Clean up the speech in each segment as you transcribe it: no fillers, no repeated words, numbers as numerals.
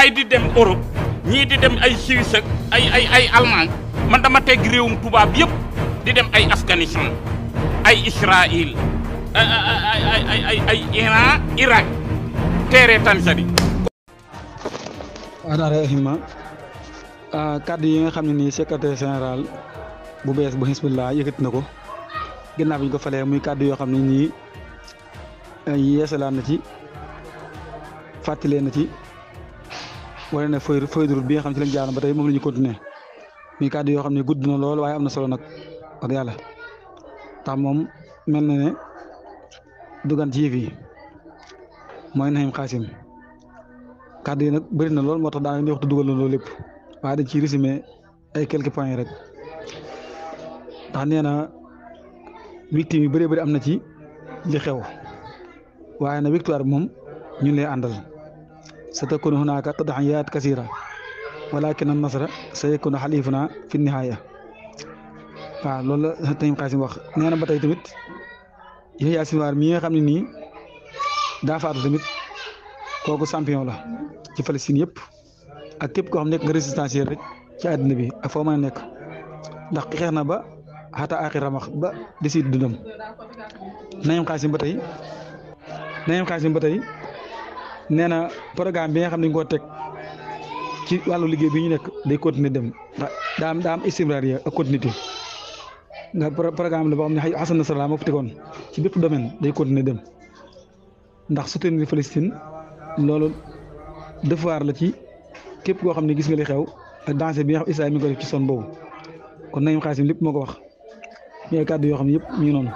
yi di dem Europe ñii di dem ay Suisse ak ay Allemagne man dama teg réewum tubaab yëpp di dem ay Afghanistan ay Israël ay Iran Irak teere Tanzanie. waaw rahima kàddu yi nga xam ne nii secrétaire général bu bees bu Hizbullah yëkkati na ko ginnaaw bi ñu ko falee muy kàddu yoo xam ne nii yeesalaan na ci fàttalee na ci wala ne feuille de route bi nga xam ne ci lañ jaaroon ba tey moom la ñu continuer muy kàddu yoo xam ne gudd na lool waaye am na solo nag wax yàlla tax moom mel na ne dugan ci yëf yi mooy Naim Qassem kàddu yi nag bëri na lool moo tax daanaka ni waxtu dugal na loolu lépp waaye dañ ciy résumé ay quelques points rek ndax nee na victime yu bëree bëri am na ci li xew waaye na victoire bi moom ñun lay àndal satakunu hunaaka tadhiyaat kasiira walakin an-nasra sayakunu halifuna fi nihaaya waaw loolu la Naim Qassem wax nee na ba tey tamit Yahya Sinwar mi nga xam ne nii daa faatu tamit kooku champion la ci Palestine yëpp ak képp koo xam nekk nga résistance rek ci àddina bi ak foo mën a nekk ndax xeex na ba xataa aaxir ramax ba décide dundam Naim Qassem ba tey nee na programme bi nga xam ne dañu koo teg ci wàllu liggéey bi ñu nekk day continuer dem ndax daa am istimraariya ak continuité nga programme la boo xam ne Hassan Nasrallah moo fi tegoon ci bépp domaine day continuer dem ndax soutenir Palestine loolu devoir la ci képp koo xam ne gis nga li xew ak danger bi nga xam Israël mi ngi ko def ci zone boobu kon Naim Qassem lépp moo ko wax ñu ay kàddu yoo xam ne yëpp mi ngi noonu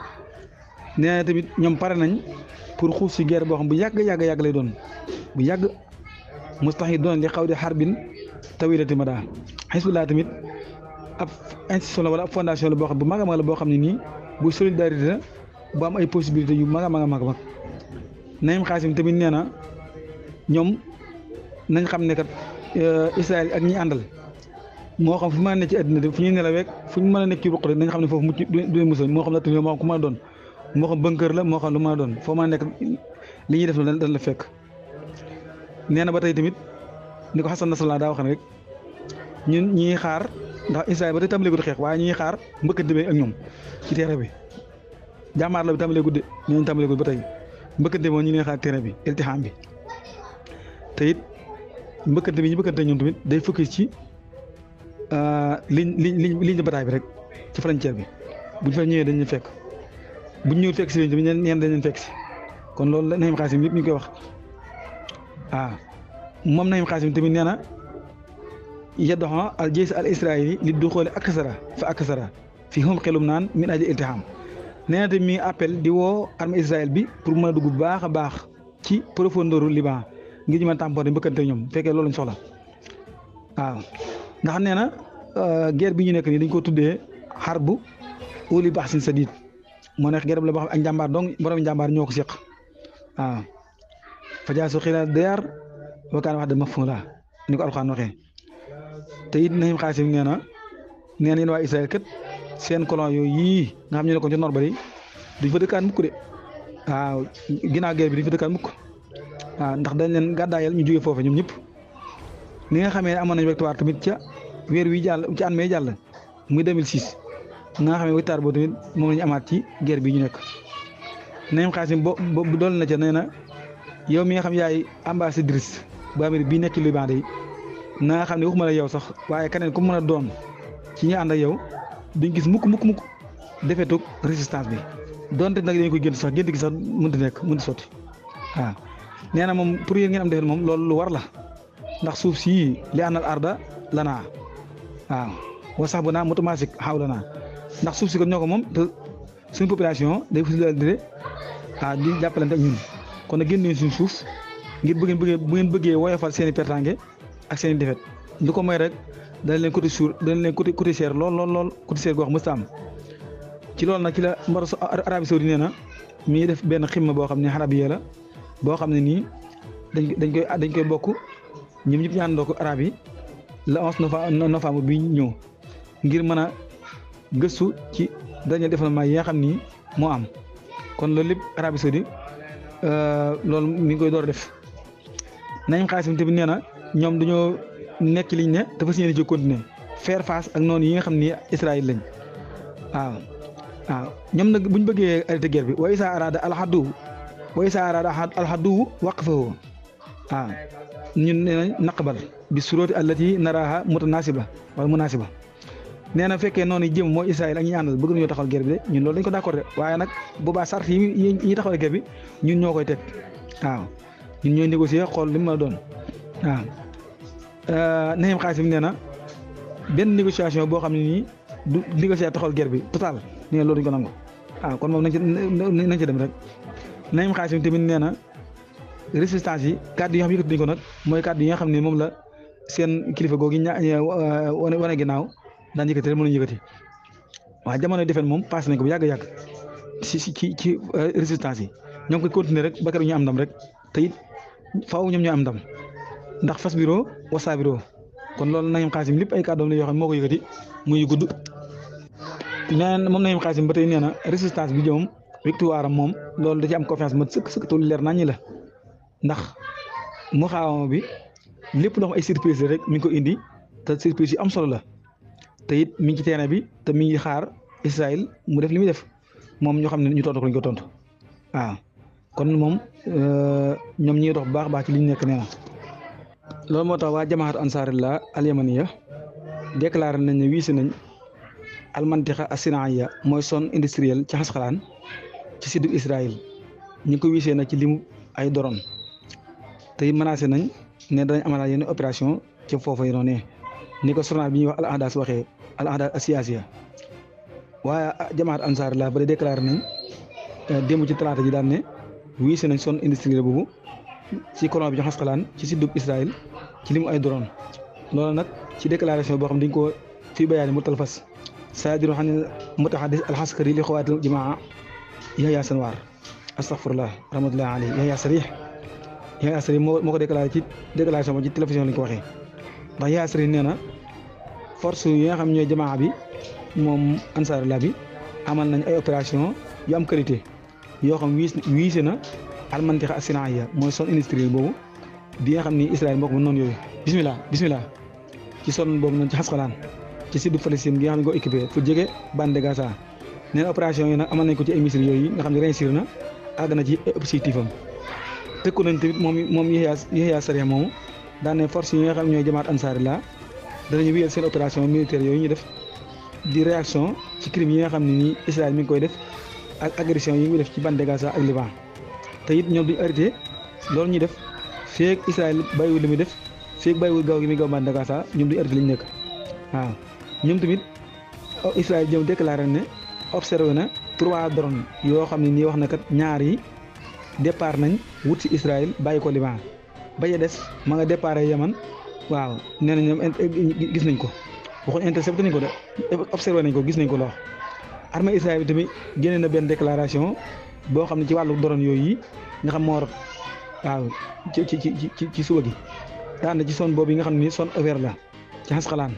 nee na tamit ñoom pare nañ pour xuus ci guerre boo xam bu yàgg lay doon bu yàgg mustahid doon li xaw di xarbin tawilati mada Hizbullah tamit ab institution la wala ab fondation la boo xam bu mag a mag la boo xam ne nii bu solidarité la bu am ay possibilités yu mag a mag Naim Qassem tamit nee na ñoom nañ xam ne kat Israël ak ñi àndal moo xam fu mën a nekk ci àddina bi fu ñuy nelawee fu ñu mën a nekk ci ruq rek nañ xam ne foofu mucc du musal moo xam ne moo xam ku mën a doon moo xam bunker la moo xam lu mën a doon foo mën a nekk li ñuy def loolu dañ la fekk. nee na ba tey tamit ni ko Hassan Nasrallah daa wax rek ñun ñuy xaar ndax Israël ba tey tàmbaleegul xeex waaye ñuy xaar mbëkkante bi ak ñoom ci terrain bi jàmmaar la bi tàmbaleegul de ñooñu tàmbaleegul ba tey mbëkkante moom ñu ngi xaar terrain bi iltiham bi te it mbëkkante bi ñu mbëkkante ñoom tamit day focus ci ligne de bataille bi rek ci frontière bi buñ fa ñëwee dañu fekk buñ ñëwul fekk si ligne bi ñeen dañ leen fekk si kon loolu la Naim Qassem yëpp ñu koy wax waaw moom Naim Qassem tamit nee na yaddoxo al jaysh al israili li du xoole aksara fa aksara fi hum xelum naan min aji iltiham nee na tamit mi appel di woo armée Israël bi pour mën a dugg bu baax a baax ci profondeur Liban ngir ñu mën a tamponné mbëkkante ñoom fekkee loolu lañ soxla waaw ndax nee na guerre bi ñu nekk nii dañ ko tuddee harbu uli baax sin sadid moo nekk guerre la boo xam ak njàmbaar donc borom njàmbaar ñoo ko seq waaw fajaasu xilaal deer wakaan wax de mafhum ni ko alxuraan waxee te it Naim Qassem nee na yéen waa Israël kat seen colon yooyu yii nga xam ñu ne ko ci nord bari duñ fa dëkkaan mukk de waaw ginnaaw guerre bi duñ fa dëkkaan mukk waaw ndax dañ leen gàddaayal ñu jógee foofu ñoom ñëpp ni nga xamee ne amoon nañu victoire tamit ca weer wi jàll ci an mee jàll muy 2006 nga xamee victoire boobu tamit moom la ñu amaat ci guerre bi ñu nekk Naim Qassem bo dool na ca nee na yow mi nga xam yaay ambassadrice bu Amérique bii nekk ci Liban day na nga xam ne waxuma la yow sax waaye keneen ku mën a doon ci ñi ànd ak yow duñ gis mukk defetuk résistance bi donte nag dañ koy gént sax gént gi sax mënut sotti waaw nee na moom pour yéen ngeen am defet moom loolu lu war la ndax suuf si li àndal arda lanaa waaw wa sax bu naa mutamaasik xaw lanaa ndax suuf si ko ñoo ko moom te suñu population day fusilalité di jàppalante ak ñun kon nag génn suñu suuf ngir bu ngeen bëggee woyofal seen i pertange ak seen i defet lu ko may rek dana leen côté cher lool côté cher goo xam mësta am ci loolu nag ci la mbar Arabie Saoudite nee na mi ngi def benn ximma boo xam ne arabiya la boo xam ne nii dañ koy bokk ñoom ñëpp ñu àndandoo ko arab yi le 11 novembre bi ñëw ngir mën a gëstu ci dernier développement yi nga xam ni moo am kon loolu lépp Arabie Saoudite loolu mi ngi koy door a def Naim Qassem tamit nee na ñoom dañoo nekk ci liñ ne dafa signé ci continuer faire face ak noonu yi nga xam ni Israël lañ waaw waaw ñoom nag buñ bëggee arrêté guerre bi wa isa arada alxaddu waqfahu waaw ñun nee nañ naqbal bi suróoti allati naraha mutanasiba wala munasiba nee na fekkee noonu yi jëm mooy Israël ak ñi àndal bëgg nañoo taxawal guerre bi de ñun loolu dañ ko d'accord de waaye nag boobaa sart yi ñi taxawal guerre bi ñun ñoo koy teg waaw ñun ñooy négocier xool li mu mën a doon waaw Naim Qasim nee na benn négociation boo xam ne nii du négocier taxawal guerre bi total nee na loolu dañ ko nangu waaw kon moom nañ ci dem rek Naim Qasim tamit nee na résistance yi kàddu yi nga xam yëkkati nañ ko nag mooy kàddu yi nga xam ne moom la seen kilifa googu wane ginnaaw daan yëkkati rek mën nañu yëkkati waaw jamono defen moom passé nañ ko bu yàgg-yàgg ci résistance yi ñoo ngi koy continuer rek ba keroog ñu am ndam rek te it faaw ñoom ñoo am ndam ndax fas biro wasa biro kon loolu Naim Qasim lépp ay kàddoom la yoo xam ne moo ko yëkkati muy gudd neen moom Naim Qasim ba tey nee na résistance bi jëm victoire am moom loolu da ci am confiance ma sëkk te lu leer nañ ñi la ndax mu xaawama bi lépp loo xam ay surprise rek mi ngi ko indi te surprise yi am solo la te it mi ngi ci terrain bi te mi ngi xaar Israël mu def li muy def moom ñoo xam ne ñu tontu ko lañ ko tontu waaw kon moom ñoom ñi dox bu baax baax ci li ñu nekk nee na loolu moo tax waa jamaat ansaarillah al yamaniya déclaré nañ ne wiisi nañ almantiqa as-sinaaya mooy zone industrielle ci Xasqalaan ci suddu Israël ñi ko wiisee nag ci limu ay doron te it menacé nañ ne danañ amal yenn opération ci foofu yi noonu ni ko journal bi ñuy wax al ahdas waxee al ahdas asiyaasiya waaye jamaat ansaarillah ba de déclaré nañ démb ci talaata ji daan ne wiise nañ zone industrielle boobu ci colon bi ci Xasqalaan ci suddu Israël ci limu ay doron loolu nag ci déclaration boo xam dañ ko fii bayaani mu talfas saadiru xam mutahaddis alxaskari li xawaatil jamaa Yahya Sanwar astaghfirullah rahmatullahi alayhi Yahya Sarih moo ko déclaré ci déclaration ba ci télévision lañ ko waxee ndax Yahya Sarih nee na force yi nga xam ñooy jamaa bi moom Ansarullah bi amal nañ ay opération yu am qualité yoo xam wiise na almantiqa as-sinaaya mooy zone industrielle boobu bi nga xam ni Israël moo ko mën noonu yooyu bismillah ci zone boobu noonu ci Xasqalaan ci sud Palestine gi nga xam ne ko équipé fu jege bande de Gaza nee na opération yi nag amal nañ ko ci ay missiles yooyu nga xam ne réussir na àgg na ci objectif am tëkku nañ tamit moom Yahya Sarih moomu daan ne force yi nga xam ñooy jamaat Ansarullah danañu wéyal seen opération militaire yooyu ñu def di réaction ci crime yi nga xam ne nii Israël mi ngi koy def ak agression yi muy def ci bande de Gaza ak Liban te it ñoom duñu arrêté loolu ñuy def feeg Israël bàyyiwul li muy def feeg bàyyiwul gaaw gi muy gaaw bande de Gaza ñoom duñu arrêté li ñu nekk waaw ñoom tamit Israël jëm déclaré ne observé na 3 drones yoo xam ne nii wax na kat ñaar yi départ nañ wut si Israël bàyyi ko Liban ba ca des ma nga départ Yaman waaw nee na ñoom gis nañ ko waxuñ intercepté nañ ko de observé nañ ko gis nañ ko loo armée Israël bi tamit génne na benn déclaration boo xam ne ci wàllu drone yooyu yi nga xam moo rot waaw ci suba gi daan na ci zone boobu yi nga xam ne nii zone ouverte la ci Xasqalaan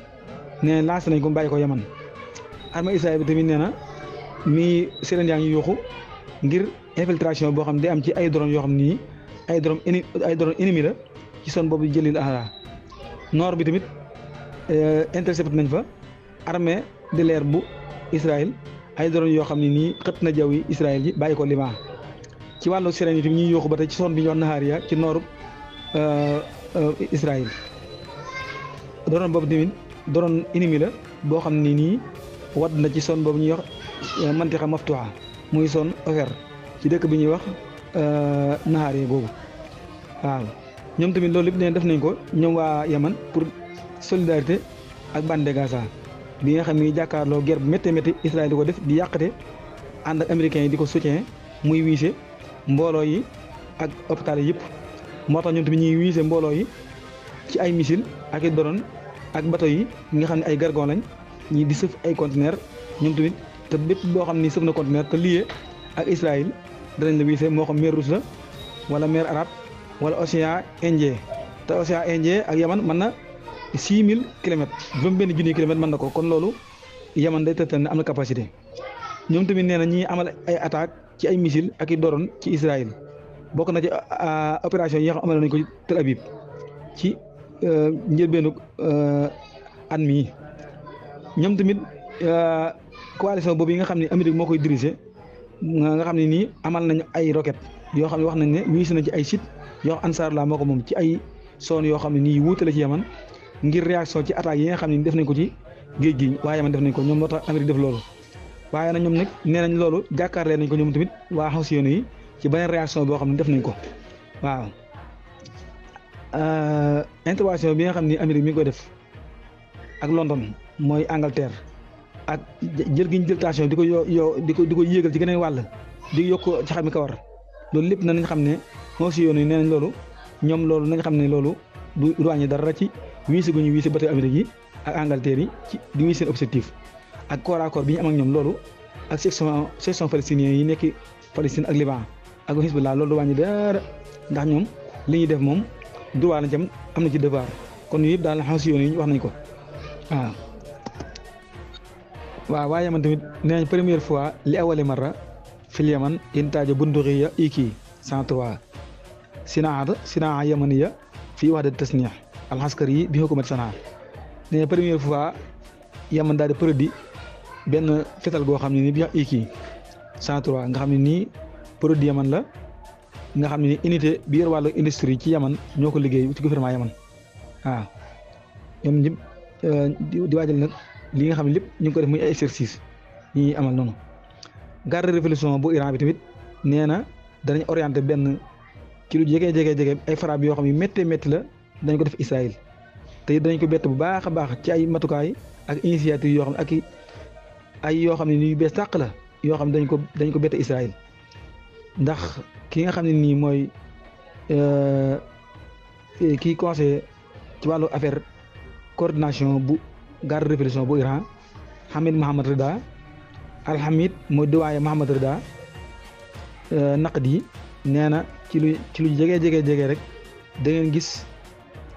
nee na lancé nañ ko bàyyi ko Yaman armée Israël bi tamit nee na mi seen yaa ngi yuuxu ngir infiltration boo xam ne day am ci ay drone yoo xam ni ay drone ennemi la ci zone boobu jëlil ahla nord bi tamit intercepté nañ fa armée de l'air bu Israël ay drone yoo xam ne nii xët na jaww yi Israël ji bàyyi ko Liban ci wàllu sirène yi tamit ñuy yuuxu ba tey ci zone bi ñuy wax Nahariya ci nooru Israël drone boobu tamit drone ennemi la boo xam ne nii wadd na ci zone boobu ñuy wax mantiqa maftuha muy zone ouverte ci dëkk bi ñuy wax Nahariya boobu waaw ñoom tamit loolu lépp ne def nañ ko ñoom waa Yaman pour solidarité ak bande de Gaza bi nga xam ni jàkkaarloo guerre bu métti métti Israël di ko def di yàqate ànd ak américains yi di ko soutien muy wiise mbooloo yi ak hôpital yi yëpp moo tax ñoom tamit ñuy wiise mbooloo yi ci ay missile ak i drone ak bateau yi nga xam ne ay gargon lañ ñi di sëf ay conteneur ñoom tamit te bépp boo xam ni sëf na conteneur te lié ak Israël danañ la wiise moo xam mer Rouge la wala mer Arabe wala océan Indien te océan Indien ak Yaman mën na 6000 kilomètres juróom-benn junni kilomètres mën na ko kon loolu Yaman day tëttal ne am na capacité ñoom tamit nee na ñi amal ay attaque ci ay missile ak i drone ci Israël bokk na ci opération yi nga xam amal nañ ko ci Tel Aviv ci njëlbeenu at mii ñoom tamit coalition boobu yi nga xam ne Amérique moo koy dirigé nga xam ne nii amal nañu ay roquette yoo xam ne wax nañ ne wiis na ci ay site yoo xam Ansaarullah moo ko moom ci ay zone yoo xam ne nii wuute la ci Yaman ngir réaction ci attaques yi nga xam ne def nañ ko ci géej gi waa Yaman def nañ ko ñoom moo tax Amérique def loolu waaye nag ñoom nag nee nañ loolu jàkkaarlee nañ ko ñoom tamit waa Houthiyyin yi ci beneen réaction boo xam ne def nañ ko waaw intervention bi nga xam ni Amérique mi ngi koy def ak London mooy Angleterre ak jël gi ñu jël tension di ko di ko yéegal ci geneen wàll di yokk ci xam kawar loolu lépp na nañ xam ne Houthiyyin yi nee nañ loolu ñoom loolu nañ xam ne loolu du wàññi dara ci wiisi gu ñu wiisi bateau Amérique yi ak Angleterre yi ci di wiisi seen objectif ak corps à corps bi ñu am ak ñoom loolu ak section palestiniens yi nekk Palestine ak Liban ak Hezbollah loolu du wàññi dara ndax ñoom li ñuy def moom droit lañ ci am na ci devoir kon yëpp daal Houthiyyin yi wax nañ ko waaw waaye Yaman tamit nee nañ première fois li awali marra fil Yaman intaaja bunduqiya iki 103 sinaa yamaniya fii wahda tasniix alxaskari yi bi hukumat Sanaa nee na première fois Yaman daal di produit benn fetal goo xam ne ni bi iki 103 nga xam ne nii produit Yaman la nga xam ne ni unité bi yor wàllu industrie ci Yaman ñoo ko liggéey ci gouvernement Yaman waaw ñoom ñëpp di waajal nag li nga xam ne lépp ñu ngi ko def muy ay exercice yi ñuy amal noonu garde révolution bu Iran bi tamit nee na danañ orienté benn ci lu jege ay frappe yoo xam ne méttee métti la dañ ko def Israël te dañ ko bett bu baax a baax ci ay matukaay ak initiative yoo xam ne ak ay yoo xam ne ni yu bees tàq la yoo xam ne dañ ko bett Israël ndax ki nga xam ne nii mooy kii conseil ci wàllu affaire coordination bu garde révolution bu Iran Hamid Mohammad Rida Alhamid mooy diwaaye Mohammad Rida Naqdi nee na ci lu jege rek da ngeen gis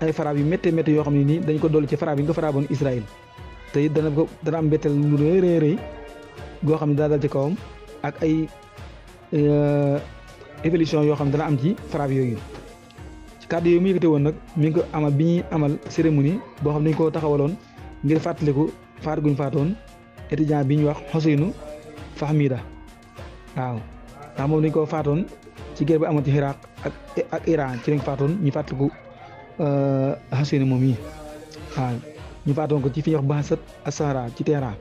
ay frappe yu méttee yoo xam ne nii dañ ko dolli ci frappe yi nga frappoon Israël te it dana am mbetteel lu rëy goo xam ne daa dal ci kawam ak ay évolution yoo xam ne dana am ci frappe yooyu ci kàddu yooyu mu yëkkate woon nag mi ngi ko amal bi ñuy amal cérémonie boo xam ne dañ koo taxawaloon ngir fàttaliku faat guñ faatoon étudiant bi ñu wax Hoseynou Fahmida waaw ndax moom dañ koo faatoon ci guerre bi amoon ci Irak ak Iran ci lañ faatoon ñu fàttaliku Hoseynou moom yi waaw ñu faatoon ko ci fi ñuy wax Bahsat as-Sahara ci Téhéran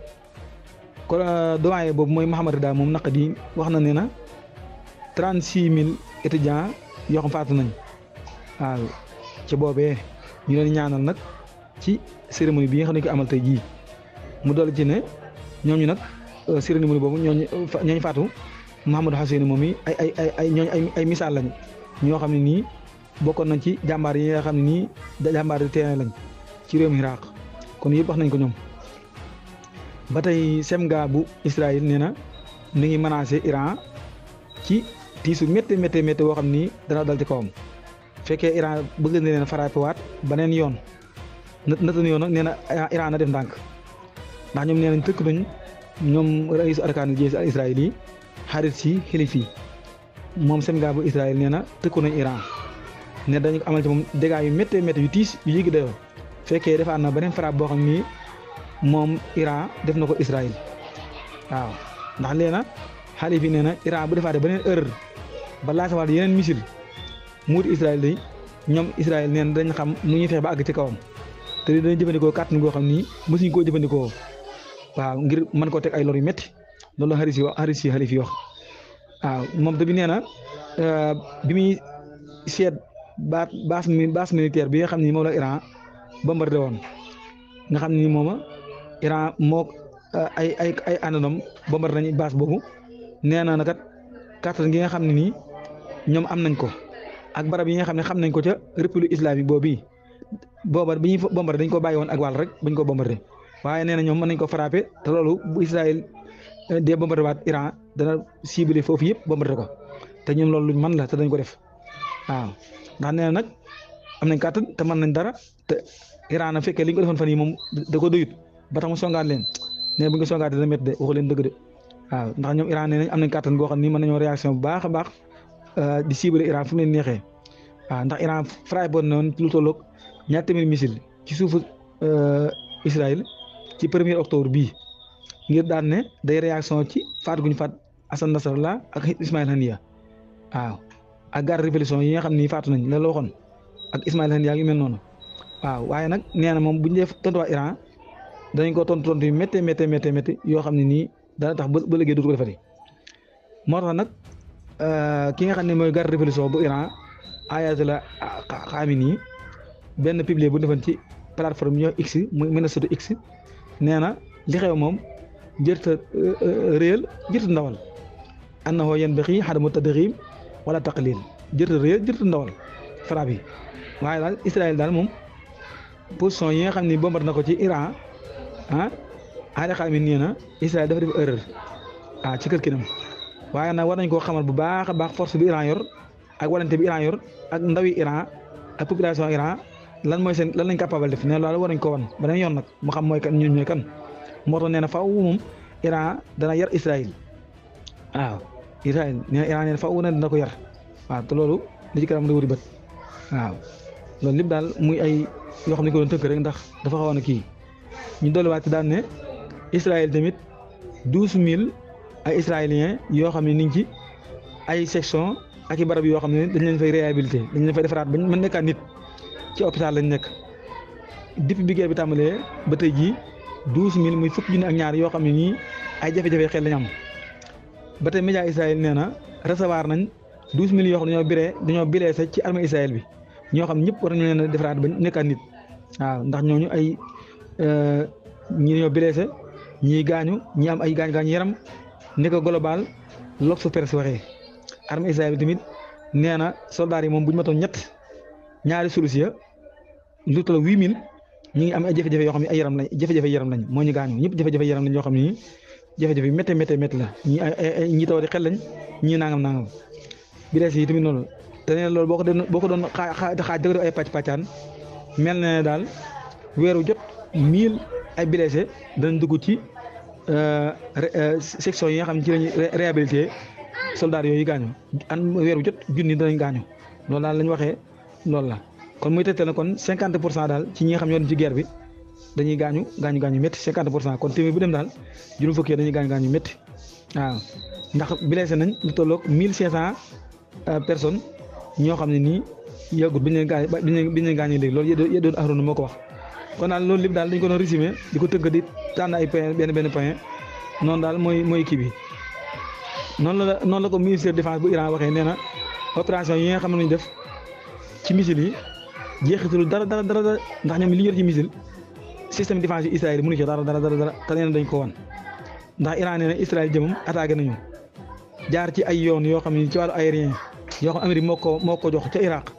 kon doyen boobu mooy Mohammad Rida moom Naqdi wax na ne na 36 000 étudiants yoo xam faatu nañ waaw ci boobee ñu leen ñaanal nag ci cérémonie bi nga xam ne ko amal tey jii mu dolli ci ne ñooñu nag cérémonie boobu ñooñu faatu Mouhamadou Hoseynou moom yi ay misaal lañ ñoo xam ne nii bokkoon nañ ci jàmbaar yi nga xam ne nii jàmbaar yi terrain lañ ci réewum Irak kon yëpp wax nañ ko ñoom. ba tey Semga bu Israël nee na mi ngi menacé Iran ci tiisu métti boo xam ni dana dal ci kawam fekkee Iran bëgg na leen frappé waat beneen yoon nëtën yoon nag nee na Iran na def ndànk ndax ñoom nee nañ tëkk nañ ñoom raisu arkaanil jaysh al Israël yi xarit si xilif yi moom Semga bu Israël nee na tëkku nañ Iran ne dañu ko amal ci moom dégâts yu métti yu tiis yu yéegi dayoo fekkee defaat na beneen frappe boo xam ni moom Iran def na ko Israël waaw ndax leena xalif yi nee na Iran bu defaatee beneen erreur ba laasawaat yeneen missile muut Israël day ñoom Israël nee na dañ xam nu ñuy fexe ba àgg ci kawam te dañuy jëfandikoo kàttan goo xam ni mosuñ koo jëfandikoo waaw ngir mën koo teg ay lor yu métti loolu la xalif yi wax waaw moom tamit nee na bi muy seet base militaire bi nga xam ni moom la Iran bombardé woon nga xam ni mooma Iran moo ay àndandoom bombardé nañu base boobu nee na nag kàttan gi nga xam ne nii ñoom am nañ ko ak barab yi nga xam ne xam nañ ko ca république islamique boobu booba bi ñuy bombardé dañ ko bàyyi woon ak wàll rek bañ ko bombardé waaye nee na ñoom mën nañ ko frappé te loolu bu Israël dee bombardé waat Iran dana ciblé foofu yëpp bombardé ko te ñoom loolu luñ mën la te dañ ko def waaw ndax nee na nag am nañ kàttan te mën nañ dara te Iran na fekkee li ñu ko defoon fan yi moom da ko doyut ba tax mu songaat leen ne bu ñu ko songaat dina métti de waxu leen dëgg de waaw ndax ñoom Iran nee nañ am nañ kàttan goo xam ni mën nañoo réaction bu baax a baax di ciblé Iran fu mu leen neexee waaw ndax Iran frappé woon na woon lu tolloog ñaar téeméeri missile ci suufu Israël ci 1er octobre bii ngir daan ne day réaction ci faat gu ñu faat Hassan Nasrallah ak Ismaïl Haniyeh waaw ak garde révolution yi nga xam ni faatu nañ la waxoon ak Ismaïl Haniyeh yu mel noonu waaw waaye nag nee na moom bu ñu def tontu waa Iran danañ ko tontu yu métti yoo xam ne nii dana tax ba léegi dootu ko defati moo tax nag ki nga xam ne mooy garde révolution bu Iran Ayatollah Khamenei benn publier bu defoon ci plateforme ñoo X muy Minnesota X nee na li xew moom jërta réel jërta ndawal annahu yanbaghi adamu tadxiim wala taqlil jërta réel jërta ndawal frappe yi waaye daal Israël daal moom position yi nga xam ne bombardé na ko ci Iran Ayatollah Khamenei nee na Israël dafa def erreur ci kër kinam waaye nag war nañ koo xamal bu baax a baax force bi Iran yor ak walante bi Iran yor ak ndawi Iran ak population Iran lan mooy seen lan lañ capable def ne loolu war nañ ko wan beneen yoon nag mu xam mooy kan ñun ñooy kan moo tax nee na faaw moom Iran dana yar Israël waaw Israël nee na Iran nee na faaw na dina ko yar waaw te loolu li ci kanam da wuri bët waaw loolu lépp daal muy ay yoo xam ne ko doon tënk rek ndax dafa xawoon a kii ñu dolliwaat ci daan ne Israël tamit 12000 ay israéliens yoo xam ne ni ngi ci ay section ak i barab yoo xam ne dañ leen fay réhabilité dañ leen fay defaraat ba mën nekkaat nit ci hôpital lañ nekk depuis bi guerre bi tàmbalee ba tey jii 12000 muy fukki junni ak ñaar yoo xam ne nii ay jafe-jafe xel lañ am ba tey média Israël nee na recevoir nañ 12000 yoo xam ne dañoo blessé ci armée Israël bi ñoo xam ne ñëpp war nañu leen a defaraat ba nekkaat nit waaw ndax ñooñu ay ñi ñoo blessé ñii gaañu ñi am ay gaañ-gaañ yaram ni ko global L'Obs Press waxee armée Israël bi tamit nee na soldats yi moom bu ñu matoon ñaari sulus ya lu toll 8000 ñu ngi am ay jafe-jafe yoo xam ne ay yaram lañ jafe-jafe yaram lañ moo ñu gaañu ñëpp jafe-jafe yaram lañ yoo xam ne nii jafe-jafe métti la ñi taw di xel lañ ñii nangam blessé yi tamit noonu te nee na loolu boo ko doon xaaj dëgg ay pàccaan mel na ne daal weeru jot 1000 ay blessé danañ dugg ci section yi nga xam ne ci lañuy réhabilité soldats yooyu gaañu weeru jot junni danañ gaañu loolu daal lañ waxee loolu la kon muy tegtal na kon 50% daal ci ñi nga xam ñoo dem ci guerre bi dañuy gaañu métti 50% kon téeméer bu dem daal juróom fukki dañuy gaañu métti waaw ndax blessé nañ lu tolloog 1500 personnes ñoo xam ne nii yàggut bi ñu leen gaañee léegi loolu yë doon Arouna moo ko wax kon daal loolu lépp daal dañ ko doon résumé di ko tënk di tànn ay point benn point noonu daal mooy kii bi noonu la ko ministère défense bu Iran waxee nee na opération yi nga xam ne nañ def ci missile yi jeexitul dara ndax ñoom li ñu yor ci missile système défense yu Israël mënu ci dara te nee na dañ ko wan ndax Iran nee na Israël jëmam attaqué nañu jaar ci ay yoon yoo xam ne ci wàllu aérien yoo xam Amérique moo ko jox ca Irak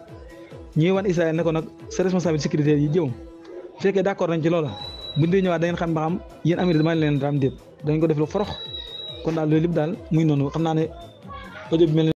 ñuy wan Israël ne ko nag sa responsable sécurité yi jëmam bu fekkee d'accord nañ ci loola buñ dee ñëwaat da ngeen xam ba xam yéen Amérique dama leen daan déet dañ ko def lu forox kon daal loolu lépp daal muy noonu xam naa ne audio bi mel